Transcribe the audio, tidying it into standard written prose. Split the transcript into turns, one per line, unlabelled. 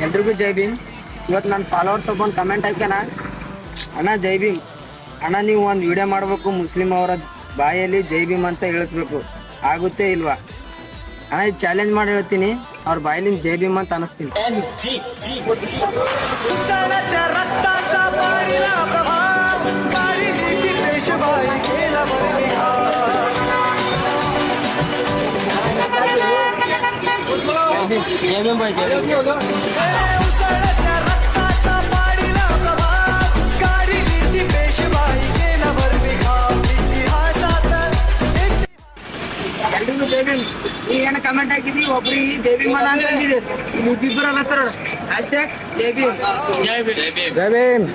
ಎಲ್ರಿಗೂ ಜೈ ಭೀಮ್. ಇವತ್ತು ನನ್ನ ಫಾಲೋವರ್ಸ್ ಒಬ್ಬನು ಕಮೆಂಟ್ ಹಾಕ್ಯಾನ, ಅಣ್ಣ ಜೈ ಭೀಮ್ ಅಣ್ಣ, ನೀವು ಒಂದು ವಿಡಿಯೋ ಮಾಡಬೇಕು, ಮುಸ್ಲಿಂ ಅವರ ಬಾಯಲ್ಲಿ ಜೈ ಭೀಮ್ ಅಂತ ಹೇಳಿಸ್ಬೇಕು, ಆಗುತ್ತೆ ಇಲ್ವಾ ಅಣ್ಣ? ಇದು ಚಾಲೆಂಜ್ ಮಾಡಿ ಹೇಳ್ತೀನಿ, ಅವ್ರ ಬಾಯಲ್ಲಿ ಜೈ ಭೀಮ್ ಅಂತ ಅನಿಸ್ತೀನಿ. जय भीम भाई, जय भीम. ಎಲ್ರಿಗೂ ಜೈ ಭೀಮ್. ಈಗೇನು ಕಮೆಂಟ್ ಹಾಕಿದ್ವಿ, ಒಬ್ರಿಗೆ ಜೈ ಭೀಮ್ ಅಂತ ಅಂದಿದೆ, ಇಬ್ಬಿಬ್ಬರ ಹತ್ರ ಅಷ್ಟೇ. ಜೈ ಭೀಮ್, ಜೈ ಭೀಮ್, ಜೈ ಭೀಮ್.